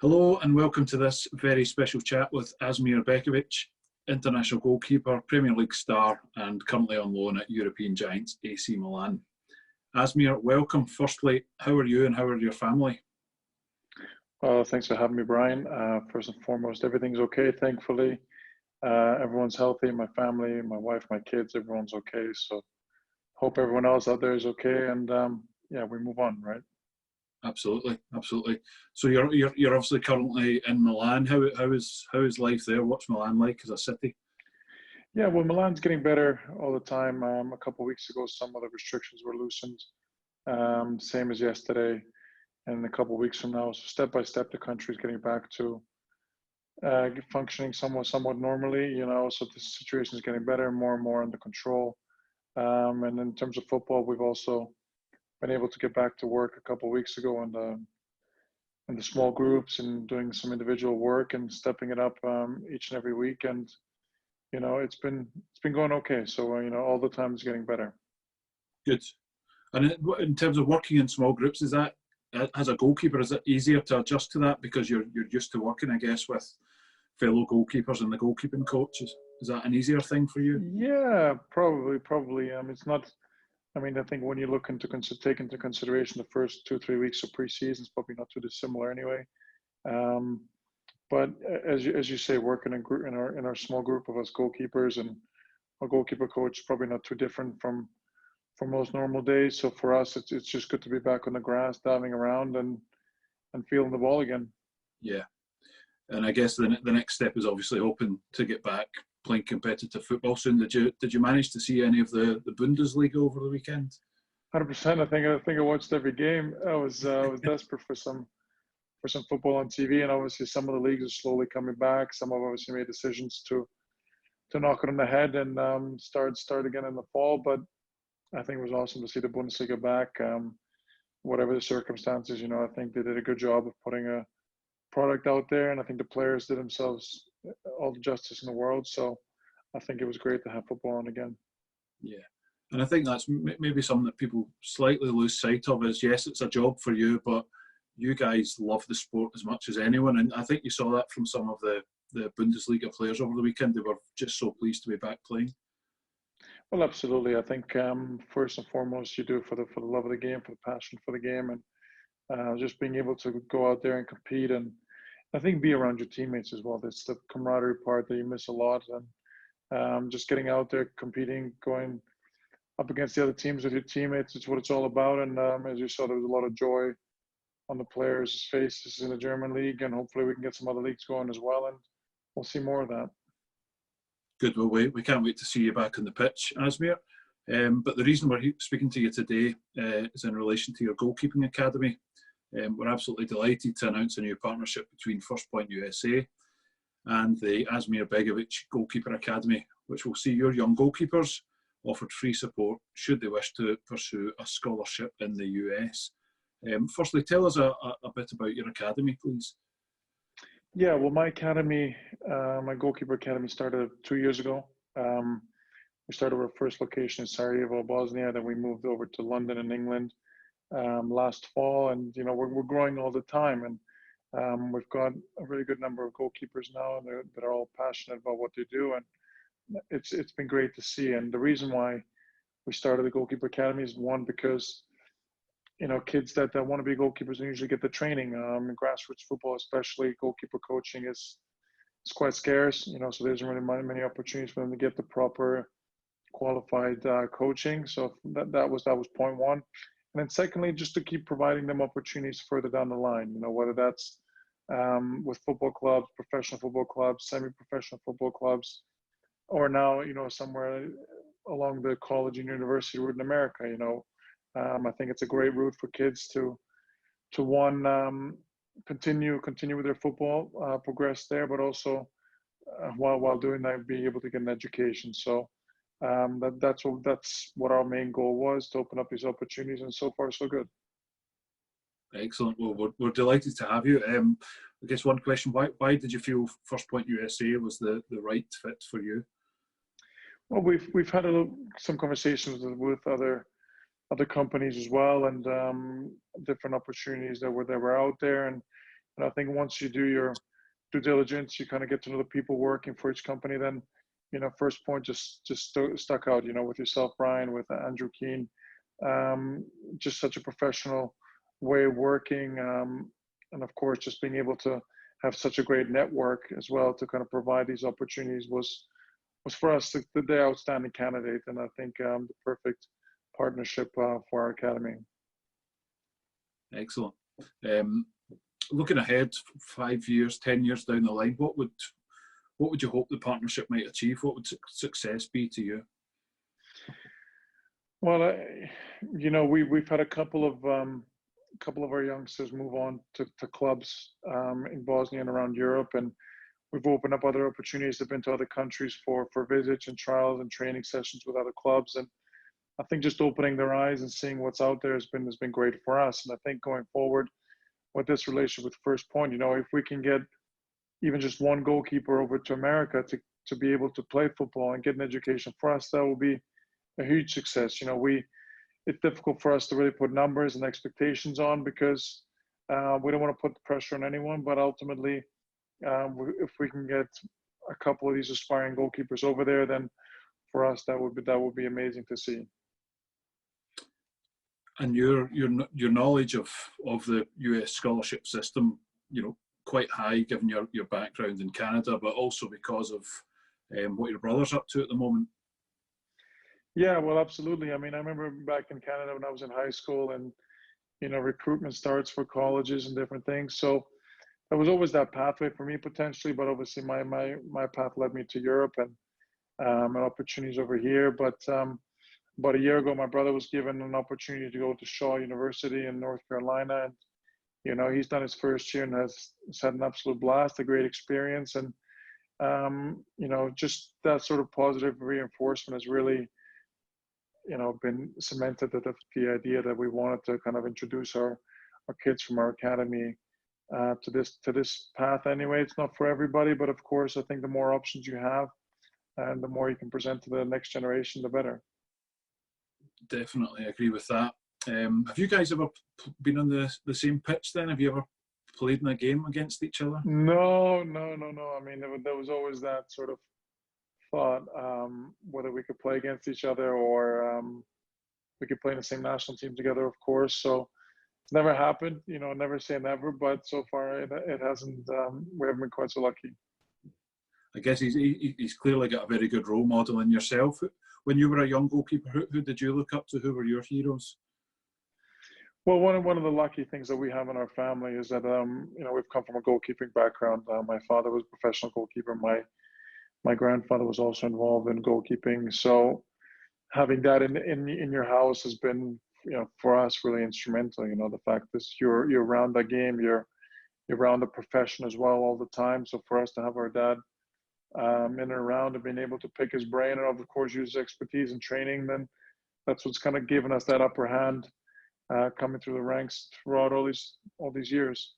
Hello and welcome to this very special chat with Asmir Begovic, international goalkeeper, Premier League star and currently on loan at European giants AC Milan. Asmir, welcome. Firstly, how are you and how are your family? Thanks for having me, Brian. First and foremost, everything's okay, thankfully. Everyone's healthy, my family, my wife, my kids, everyone's okay. So hope everyone else out there is okay, and yeah, we move on, right? Absolutely, absolutely. So you're obviously currently in Milan. How is life there? What's Milan like as a city? Yeah, well, Milan's getting better all the time. A couple of weeks ago, some of the restrictions were loosened, same as yesterday, and a couple of weeks from now. So step by step, the country is getting back to functioning somewhat normally. So the situation is getting better, more and more under control. And in terms of football, we've also been able to get back to work a couple of weeks ago, and in the small groups and doing some individual work and stepping it up each and every week. And it's been going okay. So all the time it's getting better. Good. And in terms of working in small groups, is that as a goalkeeper, is it easier to adjust to that because you're used to working, I guess, with fellow goalkeepers and the goalkeeping coaches? Is that an easier thing for you? Yeah, probably. It's not. I mean, I think when you look take into consideration the first 2-3 weeks of preseason, it's probably not too dissimilar anyway. But as you say, working in our small group of us goalkeepers and our goalkeeper coach is probably not too different from most normal days. So for us, it's just good to be back on the grass, diving around and feeling the ball again. Yeah, and I guess the next step is obviously hoping to get back playing competitive football soon. Did you manage to see any of the Bundesliga over the weekend? 100%. I think I watched every game. I was desperate for some football on TV, and obviously some of the leagues are slowly coming back. Some have obviously made decisions to knock it on the head and start again in the fall. But I think it was awesome to see the Bundesliga back. Whatever the circumstances, I think they did a good job of putting a product out there, and I think the players did themselves all the justice in the world. So I think it was great to have football on again. Yeah, and I think that's maybe something that people slightly lose sight of is, yes, it's a job for you, but you guys love the sport as much as anyone. And I think you saw that from some of the Bundesliga players over the weekend. They were just so pleased to be back playing. Well, absolutely. I think first and foremost, you do it for the love of the game, for the passion for the game, and just being able to go out there and compete, and I think be around your teammates as well. That's the camaraderie part that you miss a lot, and just getting out there, competing, going up against the other teams with your teammates. It's what it's all about. And as you saw, there was a lot of joy on the players' faces in the German league, and hopefully we can get some other leagues going as well, and we'll see more of that. Good. Well, we can't wait to see you back on the pitch, Asmir. But the reason we're speaking to you today is in relation to your Goalkeeping Academy. We're absolutely delighted to announce a new partnership between FirstPoint USA and the Asmir Begovic Goalkeeping Academy, which will see your young goalkeepers offered free support should they wish to pursue a scholarship in the US. Firstly, tell us a bit about your academy, please. Yeah, well, my academy, my Goalkeeper Academy started 2 years ago. We started our first location in Sarajevo, Bosnia, then we moved over to London in England last fall, and we're growing all the time, and we've got a really good number of goalkeepers now, and they're all passionate about what they do, and it's been great to see. And the reason why we started the Goalkeeper Academy is, one, because kids that want to be goalkeepers usually get the training. In grassroots football, especially, goalkeeper coaching is quite scarce. So there's really many opportunities for them to get the proper qualified coaching. So that was point one. And then secondly, just to keep providing them opportunities further down the line. Whether that's with football clubs, professional football clubs, semi-professional football clubs, or now somewhere along the college and university route in America. I think it's a great route for kids to one, continue with their football, progress there, but also while doing that, be able to get an education. So that's what our main goal was, to open up these opportunities, and so far so good. Excellent. Well, we're delighted to have you. I guess one question: why did you feel FirstPoint USA was the right fit for you? Well, we've had some conversations with other companies as well, and different opportunities that were out there. And And I think once you do your due diligence, you kind of get to know the people working for each company. Then, FirstPoint just stuck out. With yourself, Brian, with Andrew Keane, just such a professional way of working, and of course, just being able to have such a great network as well to kind of provide these opportunities was for us the outstanding candidate, and I think the perfect partnership for our academy. Excellent. Looking ahead, 5 years, 10 years down the line, what would you hope the partnership might achieve? What would success be to you? Well, we've had a couple of our youngsters move on to clubs in Bosnia and around Europe, and we've opened up other opportunities. They've been to other countries for visits and trials and training sessions with other clubs, and I think just opening their eyes and seeing what's out there has been great for us. And I think going forward with this relationship with FirstPoint, if we can get even just one goalkeeper over to America to be able to play football and get an education, for us, that will be a huge success. It's difficult for us to really put numbers and expectations on because we don't want to put the pressure on anyone. But ultimately, if we can get a couple of these aspiring goalkeepers over there, then for us that would be amazing to see. And your knowledge of the US scholarship system, quite high given your background in Canada, but also because of what your brother's up to at the moment. Yeah, well, absolutely. I mean, I remember back in Canada when I was in high school, and recruitment starts for colleges and different things. So there was always that pathway for me potentially, but obviously my path led me to Europe and opportunities over here. But about a year ago, my brother was given an opportunity to go to Shaw University in North Carolina, and he's done his first year and has had an absolute blast, a great experience, and just that sort of positive reinforcement has really been cemented that the idea that we wanted to kind of introduce our kids from our academy to this path. Anyway, it's not for everybody, but of course, I think the more options you have and the more you can present to the next generation, the better. Definitely agree with that. Have you guys ever been on the same pitch then? Have you ever played in a game against each other? No. I mean, there was always that sort of thought whether we could play against each other or we could play in the same national team together, of course. So it's never happened, never say never, but so far it hasn't. We haven't been quite so lucky. I guess he's clearly got a very good role model in yourself. When you were a young goalkeeper, who did you look up to? Who were your heroes? Well, one of the lucky things that we have in our family is that we've come from a goalkeeping background. My father was a professional goalkeeper. My grandfather was also involved in goalkeeping. So having that in your house has been, for us really instrumental. The fact that you're around the game, you're around the profession as well all the time. So for us to have our dad in and around and being able to pick his brain and of course use his expertise in training, then that's what's kind of given us that upper hand coming through the ranks throughout all these years.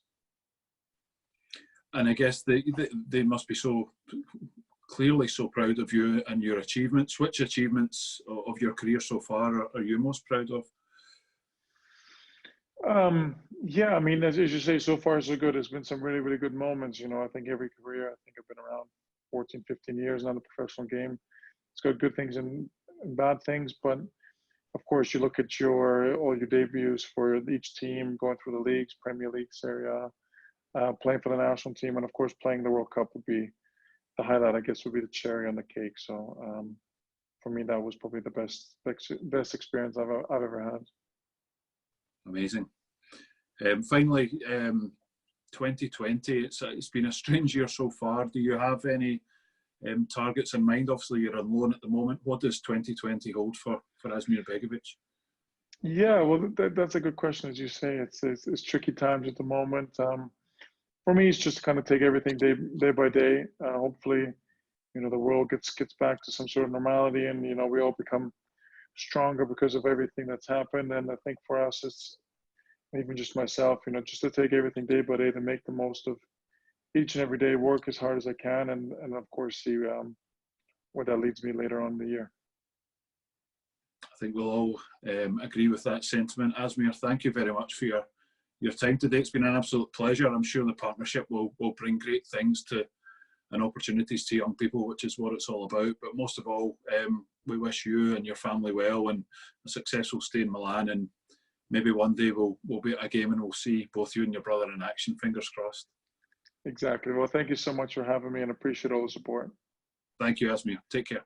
And I guess they must be so clearly so proud of you and your achievements. Which achievements of your career so far are you most proud of? Yeah, I mean, as you say, so far so good. There's been some really, really good moments. I think every career, I think I've been around 14, 15 years now in the professional game. It's got good things and bad things, but of course you look at all your debuts for each team, going through the leagues, Premier League, Serie A, playing for the national team, and of course playing the World Cup would be the highlight, I guess, would be the cherry on the cake. So for me, that was probably the best experience I've ever had. Amazing. Finally, 2020, it's been a strange year so far. Do you have any targets in mind? Obviously, you're on loan at the moment. What does 2020 hold for Asmir Begovic? Yeah, well, that's a good question. As you say, it's tricky times at the moment. For me, it's just to kind of take everything day by day. Hopefully, the world gets back to some sort of normality, and we all become stronger because of everything that's happened. And I think for us, it's even just myself, just to take everything day by day to make the most of each and every day, work as hard as I can, and of course see where that leads me later on in the year. I think we'll all agree with that sentiment. Asmir, thank you very much for your your time today. It's been an absolute pleasure. I'm sure the partnership will bring great things to and opportunities to young people, which is what it's all about. But most of all, we wish you and your family well and a successful stay in Milan. And maybe one day we'll be at a game and we'll see both you and your brother in action. Fingers crossed. Exactly. Well, thank you so much for having me and appreciate all the support. Thank you, Asmir. Take care.